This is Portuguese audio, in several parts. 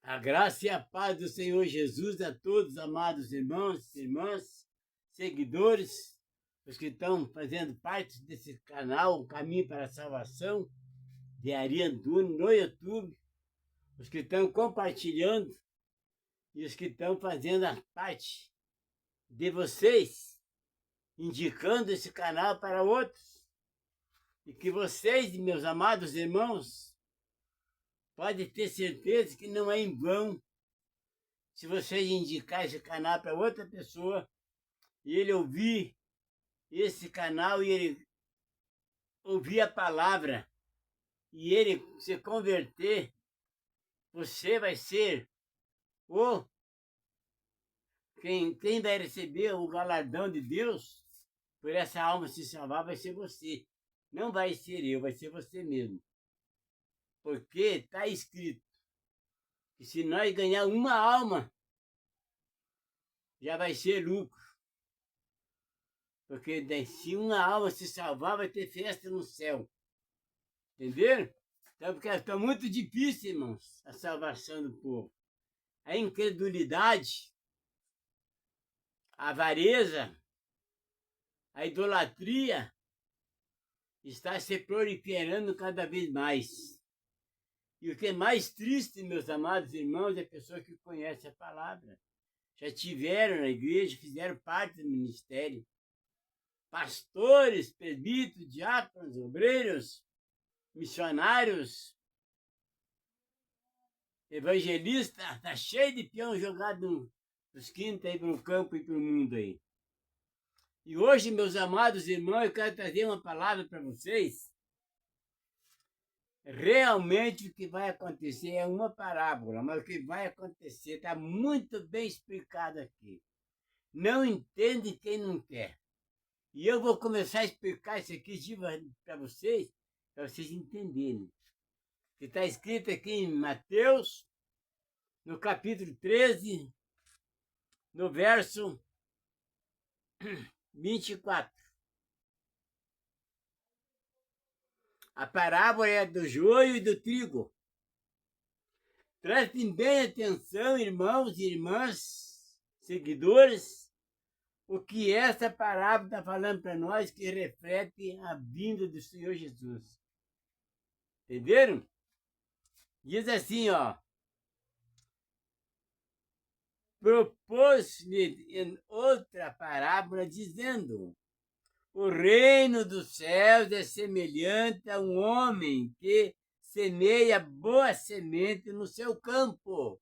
A graça e a paz do Senhor Jesus a todos, amados irmãos, irmãs, seguidores, os que estão fazendo parte desse canal, o Caminho para a Salvação, de Ari Antunes, no YouTube, os que estão compartilhando e os que estão fazendo a parte de vocês, indicando esse canal para outros. E que vocês, meus amados irmãos, pode ter certeza que não é em vão se você indicar esse canal para outra pessoa e ele ouvir esse canal e ele ouvir a palavra e ele se converter, você vai ser o quem vai receber o galardão de Deus por essa alma se salvar vai ser você. Não vai ser eu, vai ser você mesmo. Porque está escrito que se nós ganhar uma alma, já vai ser lucro. Porque se uma alma se salvar, vai ter festa no céu. Entenderam? Então, porque está muito difícil, irmãos, a salvação do povo. A incredulidade, a avareza, a idolatria está se proliferando cada vez mais. E o que é mais triste, meus amados irmãos, é a pessoa que conhece a palavra. Já tiveram na igreja, fizeram parte do ministério. Pastores, presbíteros, diáconos, obreiros, missionários, evangelistas, está cheio de peão jogado nos quintos aí para o campo e para o mundo aí. E hoje, meus amados irmãos, eu quero trazer uma palavra para vocês. Realmente o que vai acontecer é uma parábola, mas o que vai acontecer está muito bem explicado aqui. Não entende quem não quer. E eu vou começar a explicar isso aqui para vocês entenderem. Que está escrito aqui em Mateus, no capítulo 13, no verso 24. A parábola é do joio e do trigo. Prestem bem atenção, irmãos e irmãs, seguidores, o que essa parábola está falando para nós que reflete a vinda do Senhor Jesus. Entenderam? Diz assim, ó. Propôs-lhe em outra parábola, dizendo: o reino dos céus é semelhante a um homem que semeia boa semente no seu campo.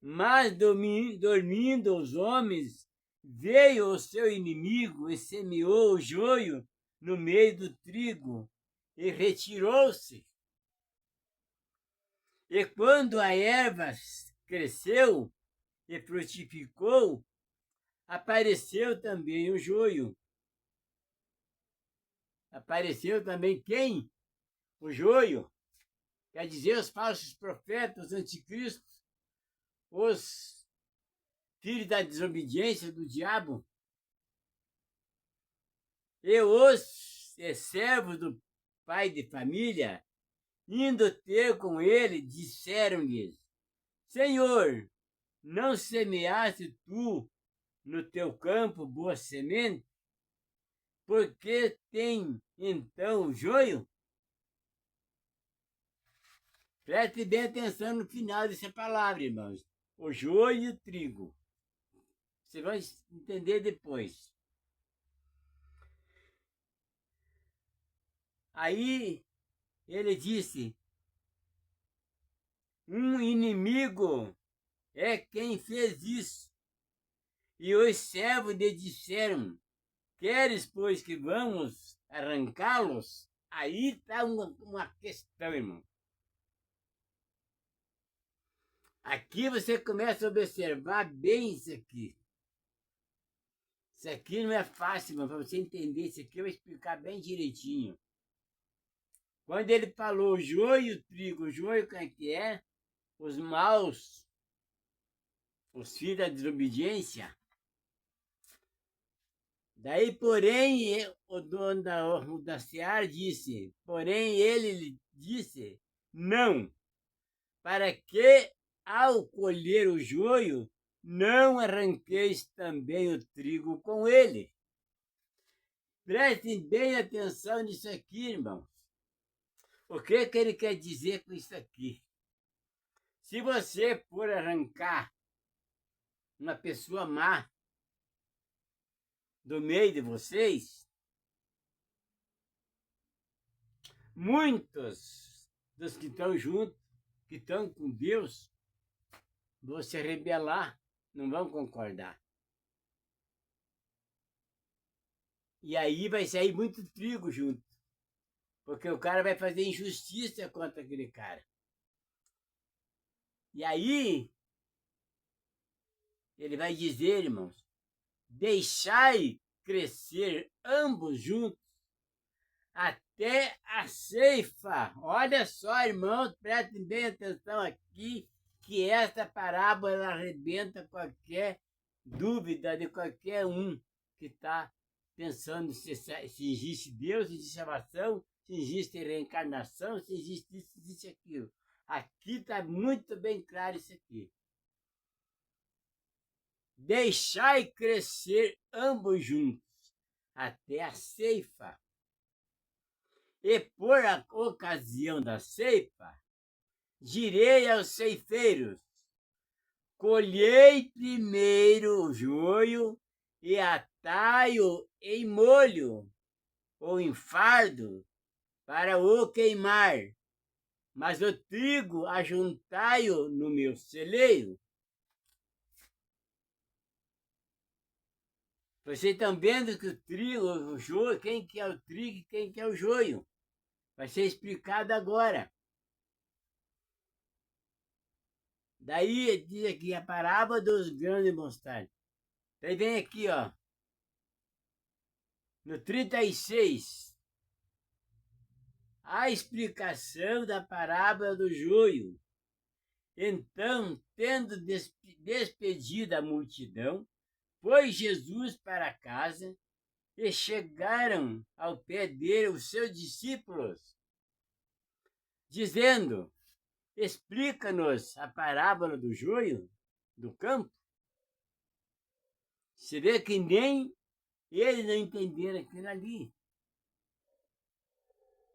Mas, dormindo os homens, veio o seu inimigo e semeou o joio no meio do trigo e retirou-se. E quando a erva cresceu e frutificou, apareceu também o joio. Apareceu também quem? O joio. Quer dizer, os falsos profetas, os anticristos, os filhos da desobediência do diabo. E os servos do pai de família, indo ter com ele, disseram-lhes: Senhor, não semeaste tu no teu campo boa semente? Por que tem então o joio? Preste bem atenção no final dessa palavra, irmãos. O joio e o trigo. Você vai entender depois. Aí ele disse: um inimigo é quem fez isso. E os servos lhe disseram: queres, pois, que vamos arrancá-los? Aí está uma questão, irmão. Aqui você começa a observar bem isso aqui. Isso aqui não é fácil, mas para você entender isso aqui, eu vou explicar bem direitinho. Quando ele falou o joio e o trigo, o joio quem é que é? Os maus, os filhos da desobediência. Daí, porém, o dono da seara disse, porém ele disse, não, para que, ao colher o joio, não arranqueis também o trigo com ele. Prestem bem atenção nisso aqui, irmãos. O que ele quer dizer com isso aqui? Se você for arrancar uma pessoa má do meio de vocês, muitos dos que estão juntos, que estão com Deus, vão se rebelar, não vão concordar. E aí vai sair muito trigo junto, porque o cara vai fazer injustiça contra aquele cara. E aí, ele vai dizer, irmãos, deixai crescer ambos juntos até a ceifa. Olha só, irmãos, prestem bem atenção aqui, que esta parábola arrebenta qualquer dúvida de qualquer um que está pensando se existe Deus, se existe salvação, se existe reencarnação, se existe isso, se existe aquilo. Aqui está muito bem claro isso aqui. Deixai crescer ambos juntos até a ceifa. E por a ocasião da ceifa, direi aos ceifeiros: colhei primeiro o joio e atai-o em molho ou em fardo para o queimar, mas o trigo ajuntai-o no meu celeiro. Vocês estão vendo que o trigo, o joio, quem que é o trigo e quem que é o joio? Vai ser explicado agora. Daí diz aqui a parábola dos grãos de mostarda. Daí vem aqui, ó, no 36, a explicação da parábola do joio. Então, tendo despedido a multidão, foi Jesus para casa e chegaram ao pé dele os seus discípulos, dizendo: explica-nos a parábola do joio do campo. Você vê que nem eles não entenderam aquilo ali.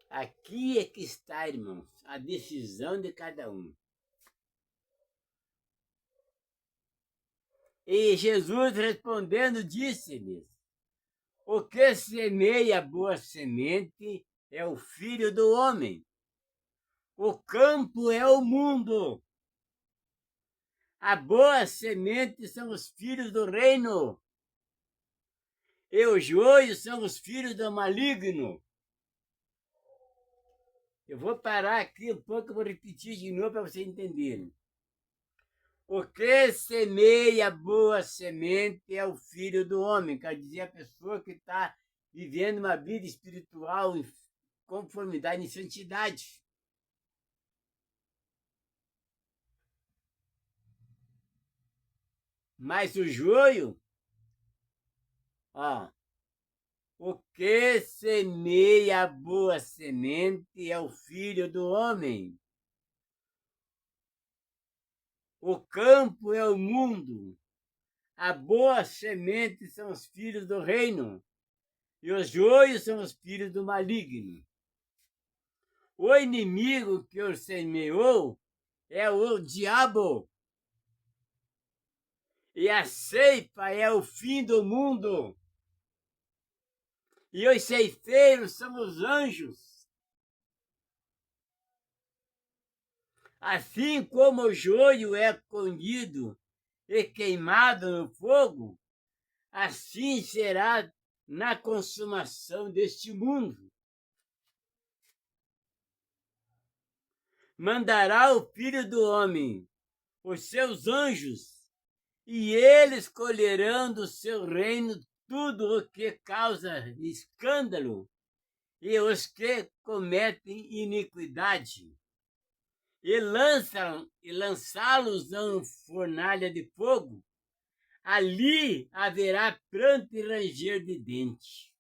Aqui é que está, irmãos, a decisão de cada um. E Jesus respondendo disse-lhes: o que semeia boa semente é o Filho do Homem. O campo é o mundo. A boa semente são os filhos do reino. E os joios são os filhos do maligno. Eu vou parar aqui um pouco e vou repetir de novo para vocês entenderem. O que semeia boa semente é o Filho do Homem, quer dizer, a pessoa que está vivendo uma vida espiritual em conformidade, em santidade. Mas o joio, ó, o que semeia a boa semente é o Filho do Homem. O campo é o mundo. A boa semente são os filhos do reino. E os joios são os filhos do maligno. O inimigo que o semeou é o diabo. E a ceifa é o fim do mundo. E os ceifeiros são os anjos. Assim como o joio é colhido e queimado no fogo, assim será na consumação deste mundo. Mandará o Filho do Homem os seus anjos, e eles colherão do seu reino tudo o que causa escândalo e os que cometem iniquidade, e lançá-los em fornalha de fogo. Ali haverá pranto e ranger de dentes.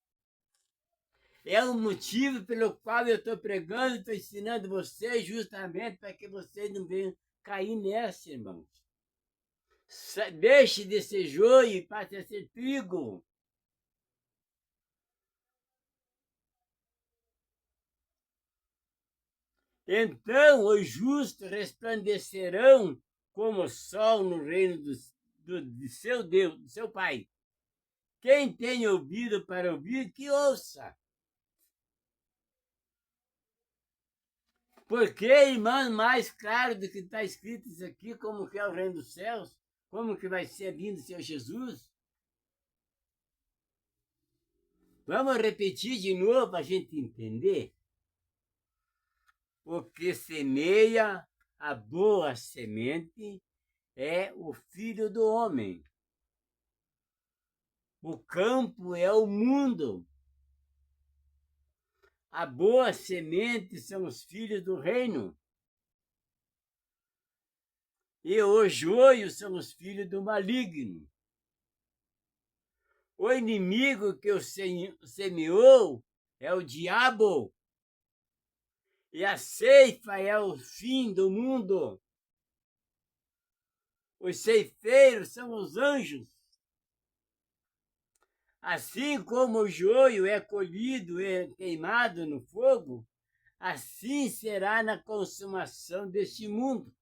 É o motivo pelo qual eu estou pregando, estou ensinando vocês, justamente para que vocês não venham cair nessa, irmãos. Deixe de ser joio e passe a ser trigo. Então os justos resplandecerão como o sol no reino de seu Deus, do seu Pai. Quem tem ouvido para ouvir, que ouça. Porque, irmão, mais claro do que está escrito isso aqui, como que é o reino dos céus, como que vai ser vindo o Senhor Jesus. Vamos repetir de novo para a gente entender. O que semeia a boa semente é o Filho do Homem. O campo é o mundo. A boa semente são os filhos do reino. E os joios são os filhos do maligno. O inimigo que o semeou é o diabo. E a ceifa é o fim do mundo. Os ceifeiros são os anjos. Assim como o joio é colhido e queimado no fogo, assim será na consumação deste mundo.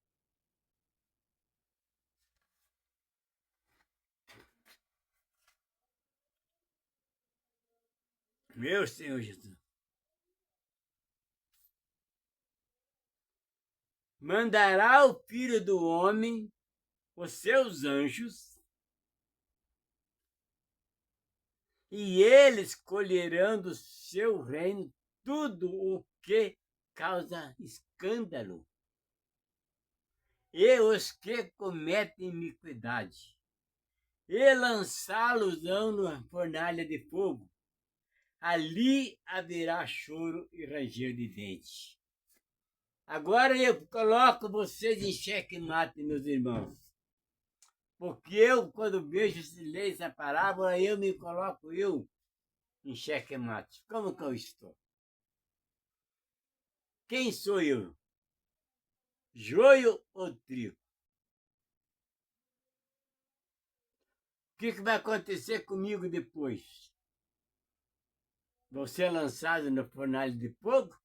Meu Senhor Jesus. Mandará o Filho do Homem os seus anjos, e eles colherão do seu reino tudo o que causa escândalo, e os que cometem iniquidade, e lançá-los-ão na fornalha de fogo. Ali haverá choro e ranger de dentes. Agora eu coloco vocês em xeque-mate, meus irmãos. Porque eu, quando vejo se ler essa parábola, eu me coloco em xeque-mate. Como que eu estou? Quem sou eu? Joio ou trigo? O que vai acontecer comigo depois? Vou ser lançado no fornalha de fogo?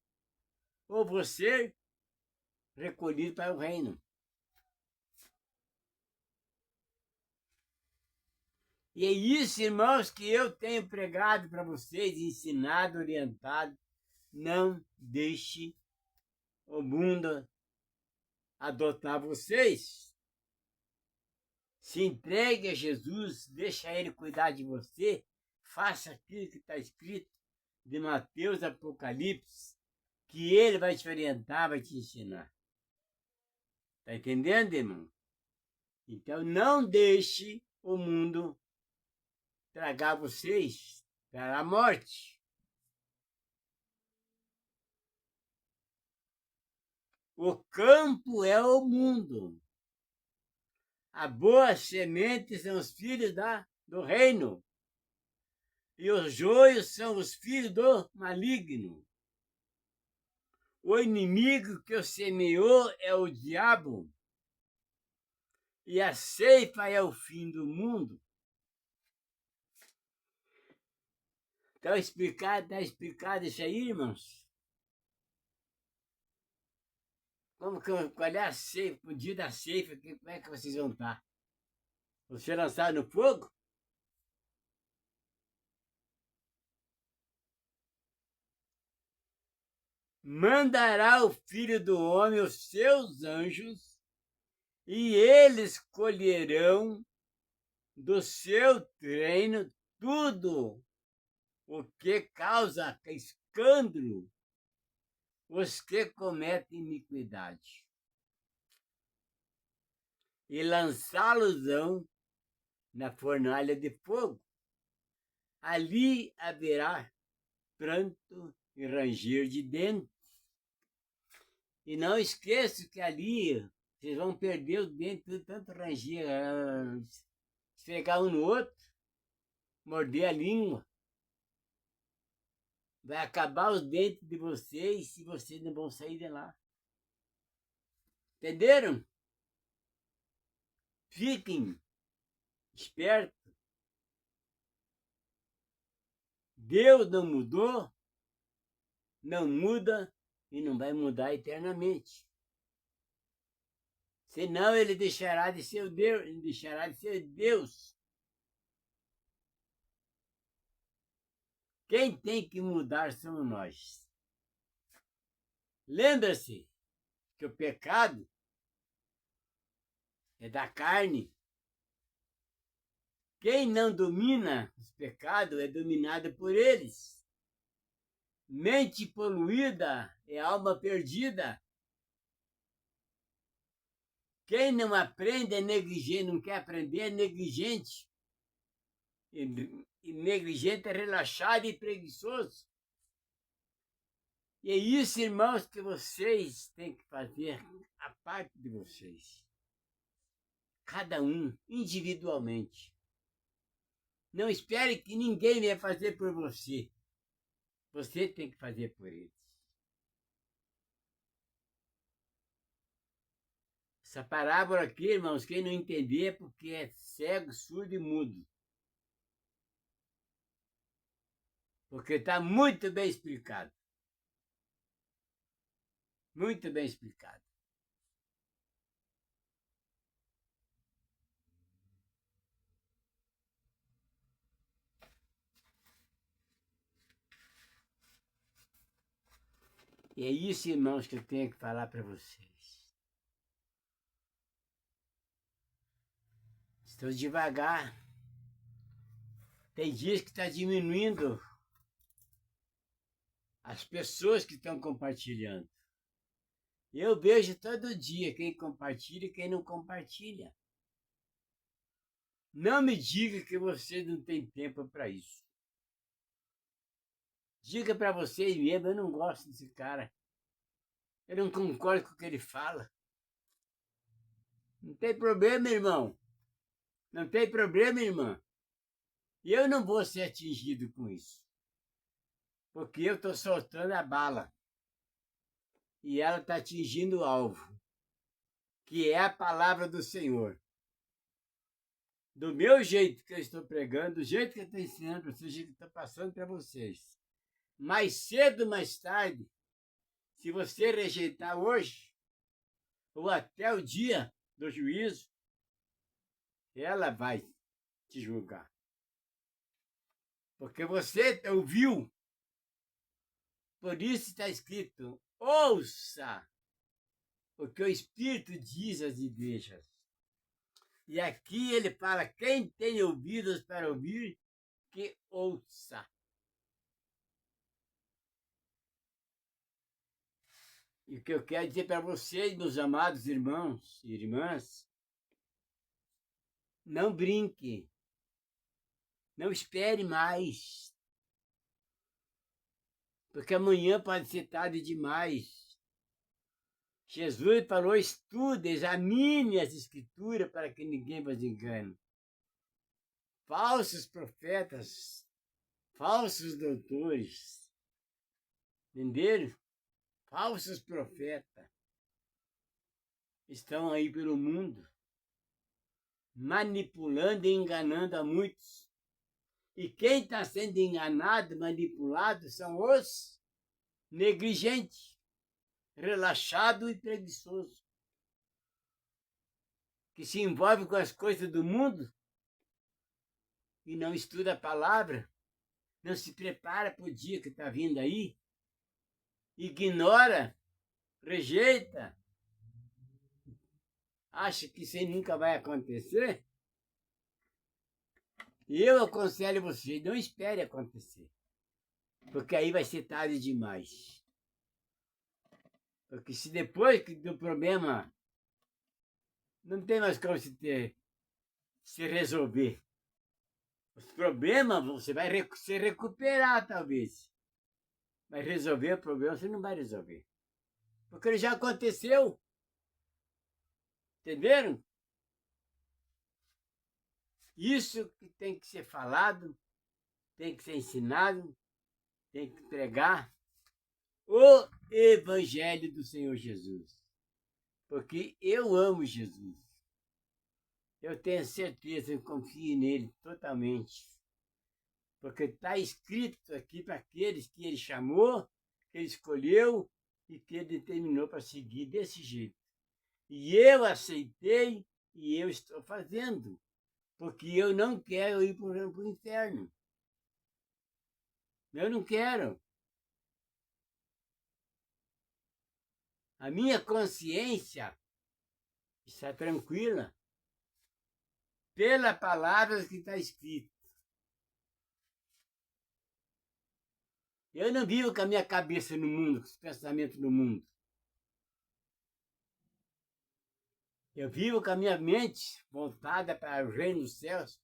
Ou vou ser recolhido para o reino? E é isso, irmãos, que eu tenho pregado para vocês, ensinado, orientado. Não deixe o mundo adotar vocês. Se entregue a Jesus, deixa ele cuidar de você. Faça aquilo que está escrito de Mateus, Apocalipse, que ele vai te orientar, vai te ensinar. Está entendendo, irmão? Então não deixe o mundo tragar vocês para a morte. O campo é o mundo. A boa semente são os filhos do reino. E os joios são os filhos do maligno. O inimigo que o semeou é o diabo. E a ceifa é o fim do mundo. Está explicado isso aí, irmãos? Qual é a ceifa, o dia da ceifa, como é que vocês vão estar? Vão ser lançados no fogo? Mandará o Filho do Homem os seus anjos, e eles colherão do seu treino tudo o que causa escândalo, os que cometem iniquidade. E lançá-los-ão na fornalha de fogo. Ali haverá pranto e ranger de dentes. E não esqueça que ali vocês vão perder os dentes, tanto ranger, esfregar um no outro, morder a língua. Vai acabar os dentes de vocês e vocês não vão sair de lá. Entenderam? Fiquem espertos. Deus não mudou, não muda e não vai mudar eternamente. Senão ele deixará de ser o Deus, ele deixará de ser Deus. Quem tem que mudar somos nós. Lembra-se que o pecado é da carne. Quem não domina os pecados é dominado por eles. Mente poluída é alma perdida. Quem não aprende é negligente, não quer aprender é negligente. E negligente é relaxado e preguiçoso. E é isso, irmãos, que vocês têm que fazer a parte de vocês. Cada um, individualmente. Não espere que ninguém venha fazer por você. Você tem que fazer por eles. Essa parábola aqui, irmãos, quem não entender é porque é cego, surdo e mudo. Porque está muito bem explicado. Muito bem explicado. E é isso, irmãos, que eu tenho que falar para vocês. Estou devagar. Tem dias que está diminuindo as pessoas que estão compartilhando. Eu vejo todo dia quem compartilha e quem não compartilha. Não me diga que você não tem tempo para isso. Diga para vocês mesmo, eu não gosto desse cara. Eu não concordo com o que ele fala. Não tem problema, irmão. Não tem problema, irmã. E eu não vou ser atingido com isso. Porque eu estou soltando a bala. E ela está atingindo o alvo. Que é a palavra do Senhor. Do meu jeito que eu estou pregando, do jeito que eu estou ensinando para vocês, do jeito que eu estou passando para vocês. Mais cedo ou mais tarde, se você rejeitar hoje, ou até o dia do juízo, ela vai te julgar. Porque você ouviu. Por isso está escrito, ouça o que o Espírito diz às igrejas. E aqui ele fala, quem tem ouvidos para ouvir, que ouça. E o que eu quero dizer para vocês, meus amados irmãos e irmãs, não brinque. Não espere mais. Porque amanhã pode ser tarde demais. Jesus falou, estude, examine as escrituras para que ninguém vos engane. Falsos profetas, falsos doutores, entenderam? Falsos profetas estão aí pelo mundo, manipulando e enganando a muitos. E quem está sendo enganado, manipulado, são os negligentes, relaxados e preguiçosos, que se envolvem com as coisas do mundo e não estuda a palavra, não se prepara para o dia que está vindo aí, ignora, rejeita, acha que isso aí nunca vai acontecer. E eu aconselho você, não espere acontecer, porque aí vai ser tarde demais. Porque se depois do problema não tem mais como se resolver. Os problemas você vai se recuperar, talvez. Mas resolver o problema você não vai resolver. Porque ele já aconteceu. Entenderam? Isso que tem que ser falado, tem que ser ensinado, tem que pregar o Evangelho do Senhor Jesus. Porque eu amo Jesus. Eu tenho certeza, eu confio nele totalmente. Porque está escrito aqui para aqueles que ele chamou, que ele escolheu e que ele determinou para seguir desse jeito. E eu aceitei e eu estou fazendo. Porque eu não quero ir para o inferno. Eu não quero. A minha consciência está tranquila pela palavra que está escrita. Eu não vivo com a minha cabeça no mundo, com os pensamentos no mundo. Eu vivo com a minha mente voltada para o reino dos céus,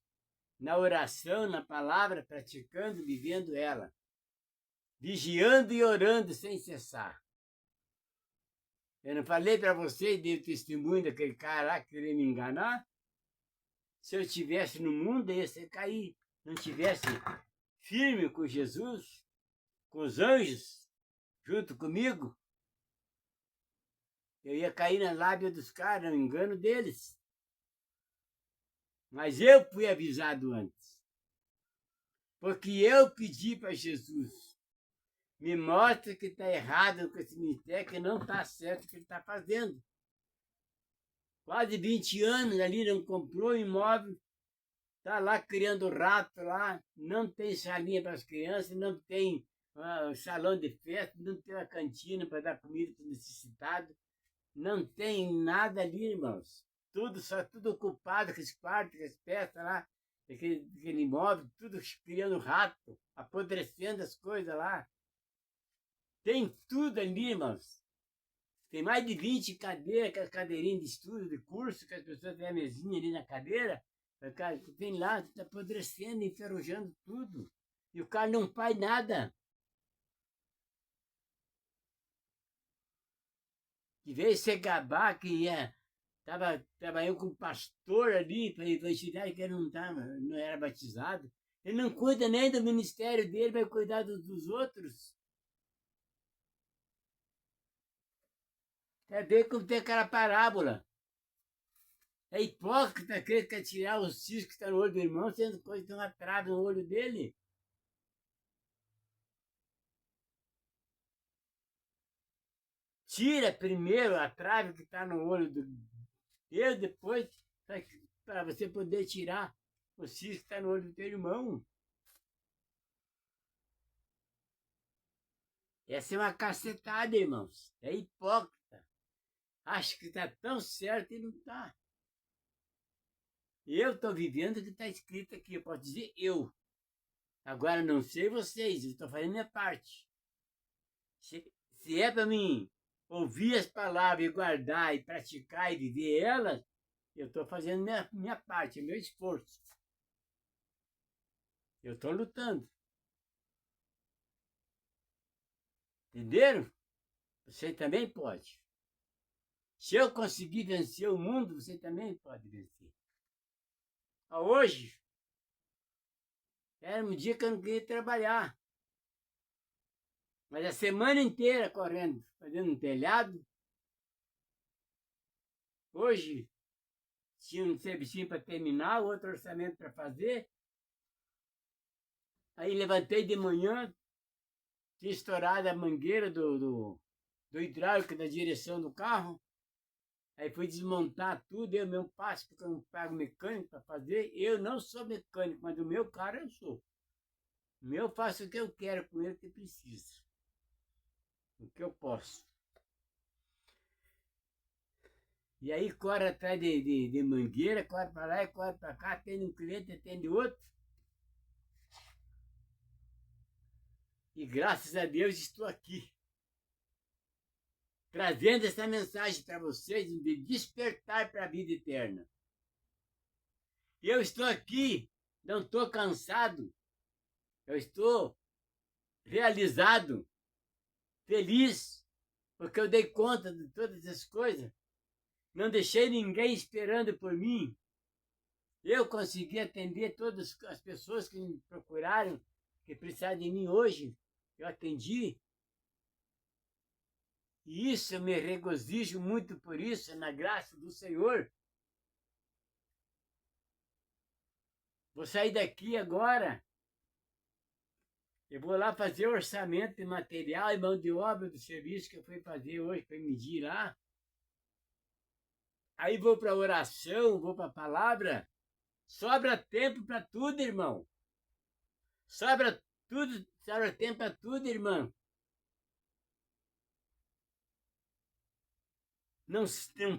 na oração, na palavra, praticando, vivendo ela. Vigiando e orando sem cessar. Eu não falei para vocês, dei o testemunho daquele cara lá que queria me enganar? Se eu estivesse no mundo, eu ia cair. Não estivesse firme com Jesus, com os anjos, junto comigo, eu ia cair na lábia dos caras, no engano deles. Mas eu fui avisado antes. Porque eu pedi para Jesus, me mostra que está errado com esse ministério, que não está certo o que ele está fazendo. Quase 20 anos ali, não comprou imóvel, está lá criando rato lá, não tem salinha para as crianças, não tem salão de festa, não tem uma cantina para dar comida para o necessitado, não tem nada ali, irmãos. Tudo ocupado com os quartos, com as peças lá, aquele imóvel, tudo criando rato, apodrecendo as coisas lá. Tem tudo ali, irmãos. Tem mais de 20 cadeiras, com as cadeirinhas de estudo, de curso, que as pessoas têm a mesinha ali na cadeira. Tem lá, está apodrecendo, enferrujando tudo. E o cara não faz nada. De vez se gabar que estava trabalhando com um pastor ali para ensinar que ele não era batizado. Ele não cuida nem do ministério dele, vai cuidar dos outros. É ver como tem aquela parábola. É hipócrita aquele que quer tirar o cisco que está no olho do irmão, sendo coisa que tem uma trave no olho dele. Tira primeiro a trave que está no olho do Deus, depois para você poder tirar o cisco que está no olho do teu irmão. Essa é uma cacetada, irmãos. É hipócrita. Acha que está tão certo e não está. Eu estou vivendo o que está escrito aqui. Eu posso dizer eu. Agora não sei vocês, eu estou fazendo minha parte. Se é para mim ouvir as palavras e guardar e praticar e viver elas, eu estou fazendo minha parte, meu esforço. Eu estou lutando. Entenderam? Você também pode. Se eu conseguir vencer o mundo, você também pode vencer. Hoje, era um dia que eu não queria trabalhar. Mas a semana inteira correndo, fazendo um telhado. Hoje, tinha um serviço para terminar, outro orçamento para fazer. Aí levantei de manhã, tinha estourado a mangueira do hidráulico da direção do carro. Aí fui desmontar tudo, eu mesmo passo, porque eu não pago mecânico para fazer. Eu não sou mecânico, mas do meu carro eu sou. O meu eu faço o que eu quero com ele, que precisa. O que eu posso. E aí corre atrás de mangueira, corre para lá e corre para cá, atende um cliente, atende outro. E graças a Deus estou aqui, trazendo essa mensagem para vocês de despertar para a vida eterna. Eu estou aqui, não estou cansado, eu estou realizado, feliz, porque eu dei conta de todas as coisas. Não deixei ninguém esperando por mim. Eu consegui atender todas as pessoas que me procuraram, que precisaram de mim hoje. eu atendi. E isso eu me regozijo muito por isso, na graça do Senhor. Vou sair daqui agora. Eu vou lá fazer o orçamento de material e mão de obra do serviço que eu fui fazer hoje para medir lá. Aí vou para a oração, vou para a palavra. Sobra tempo para tudo, irmão. Sobra tempo para tudo, irmão. Não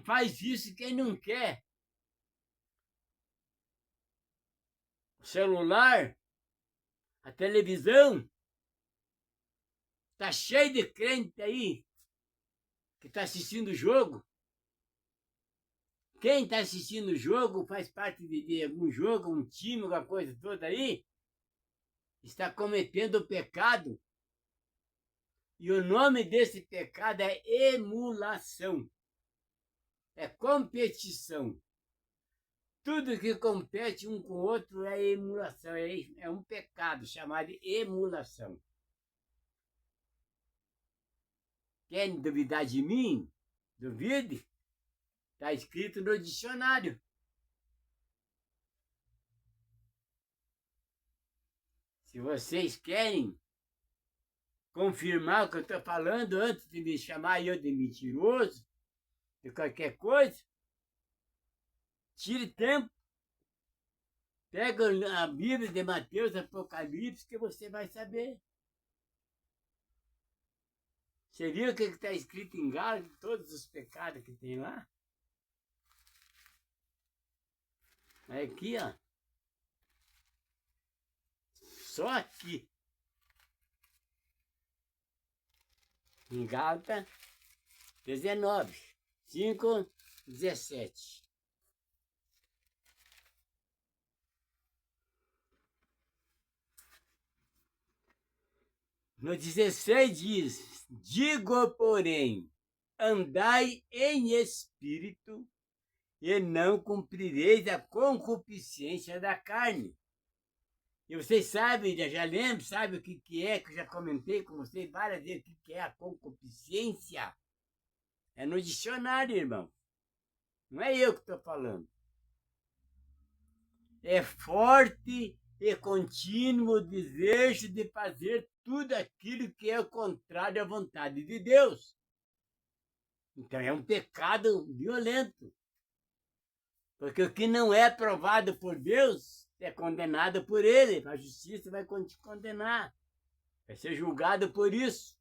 faz isso quem não quer. O celular, a televisão, tá cheio de crente aí que está assistindo o jogo. Quem está assistindo o jogo, faz parte de algum jogo, um time, alguma coisa toda aí, está cometendo o pecado. E o nome desse pecado é emulação. É competição. Tudo que compete um com o outro é emulação, é um pecado chamado de emulação. Querem duvidar de mim? Duvide. Está escrito no dicionário. Se vocês querem confirmar o que eu estou falando antes de me chamar eu de mentiroso, de qualquer coisa, tire tempo. Pega a Bíblia de Mateus, Apocalipse, que você vai saber. Você viu o que está escrito em Gálatas, todos os pecados que tem lá? Aqui, ó. Só aqui. Em Gálatas 19, 5, 17. No 16 diz: digo, porém, andai em espírito e não cumprireis a concupiscência da carne. E vocês sabem, já lembram, sabem o que é, que eu já comentei com vocês várias vezes, o que é a concupiscência? É no dicionário, irmão. Não é eu que estou falando. É forte e contínuo desejo de fazer tudo aquilo que é o contrário à vontade de Deus. Então é um pecado violento. Porque o que não é aprovado por Deus é condenado por ele. A justiça vai te condenar. Vai ser julgado por isso.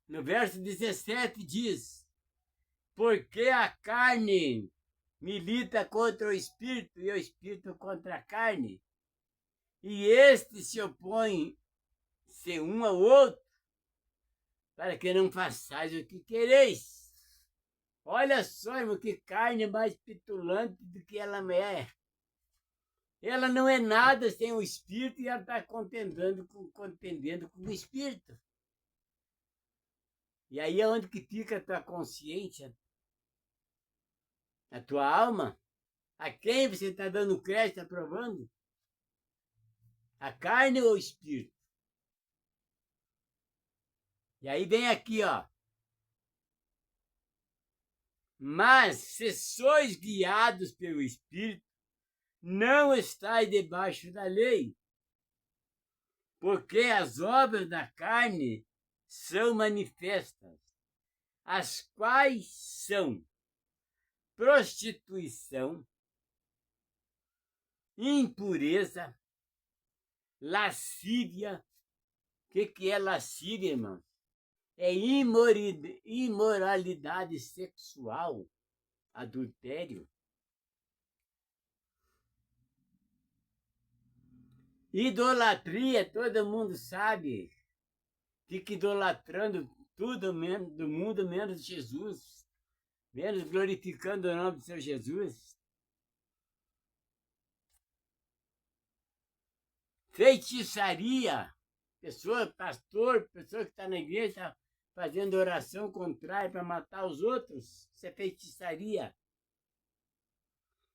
No verso 17 diz: porque a carne milita contra o espírito e o espírito contra a carne. E estes se opõem-se um ao outro, para que não façais o que quereis. Olha só, irmão, que carne mais petulante do que ela é. Ela não é nada sem o espírito e ela está contendendo com o espírito. E aí é onde que fica a tua consciência, a tua alma? A quem você está dando crédito, aprovando? A carne ou o espírito? E aí vem aqui, ó. Mas se sois guiados pelo espírito, não estáis debaixo da lei. Porque as obras da carne são manifestas, as quais são prostituição, impureza, lascívia. O que é lascívia, irmão? É imoralidade sexual, adultério. Idolatria, todo mundo sabe. Fica idolatrando tudo do mundo, menos Jesus. Menos glorificando o nome do Senhor Jesus. Feitiçaria. Pastor, pessoa que está na igreja, está fazendo oração contrária para matar os outros. Isso é feitiçaria.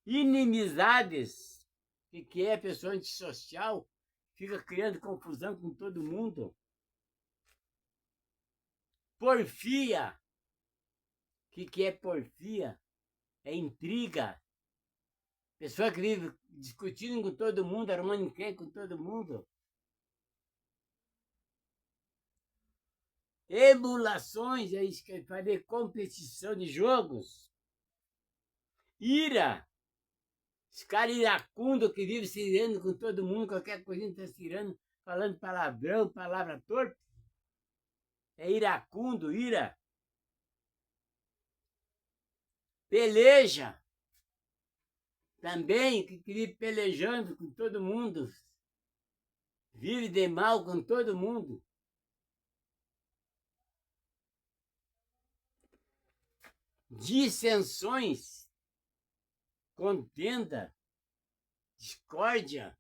Inimizades. O que é pessoa antissocial? fica criando confusão com todo mundo. Porfia. O que é porfia? É intriga. Pessoa que vive discutindo com todo mundo, arrumando encrenca com todo mundo. Emulações, é isso que eu falei, competição de jogos. Ira. Esse cara iracundo que vive se irando com todo mundo, qualquer coisinha está se irando, falando palavrão, palavra torpe. É iracundo, ira. Peleja. Também, que vive pelejando com todo mundo. Vive de mal com todo mundo. Dissensões. Contenda. Discórdia.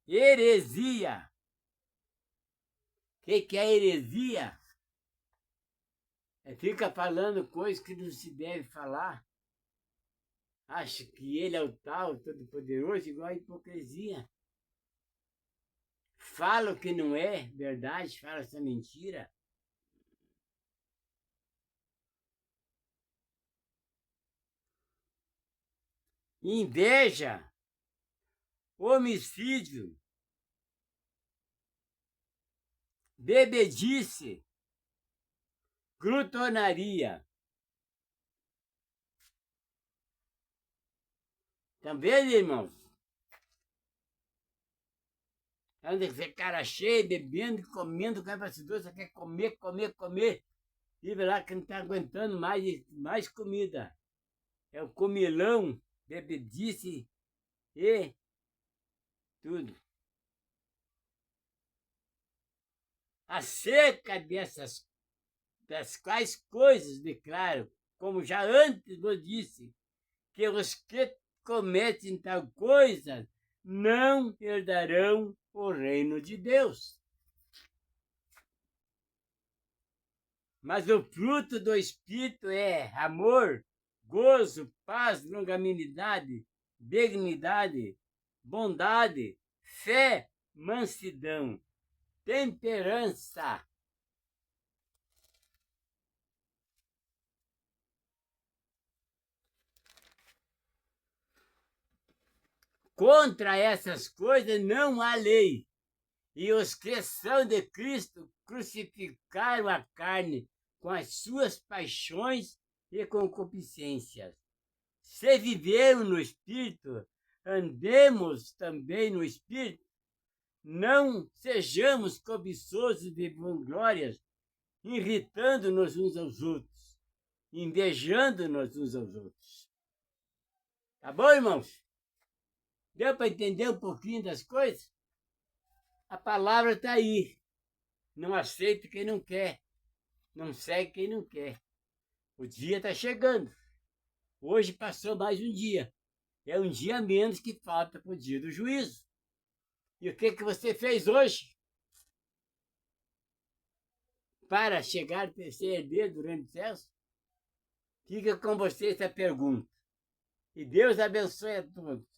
Heresia. O que é heresia? Fica falando coisas que não se deve falar. Acha que ele é o tal, todo-poderoso, igual a hipocrisia. Fala o que não é verdade, fala essa mentira. Inveja, homicídio, bebedice, glutonaria. Estão vendo, irmãos? Anda esse cara cheio, bebendo, comendo, o cara bastidor, só quer comer, comer, comer. Vive lá que não está aguentando mais comida. É o comilão, bebedice e tudo. Acerca das quais coisas declaro, como já antes vos disse, que os que cometem tal coisa não herdarão o reino de Deus. Mas o fruto do Espírito é amor, gozo, paz, longanimidade, benignidade, bondade, fé, mansidão, temperança. Contra essas coisas não há lei. E os que são de Cristo crucificaram a carne com as suas paixões e concupiscências. Se vivemos no Espírito, andemos também no Espírito. Não sejamos cobiçosos de vanglórias, irritando-nos uns aos outros, invejando-nos uns aos outros. Tá bom, irmãos? Deu para entender um pouquinho das coisas? A palavra está aí. Não aceita quem não quer. Não segue quem não quer. O dia está chegando. Hoje passou mais um dia. É um dia a menos que falta para o dia do juízo. E o que você fez hoje para chegar a ser herdeiro durante os céus? Fica com você essa pergunta. E Deus abençoe a todos.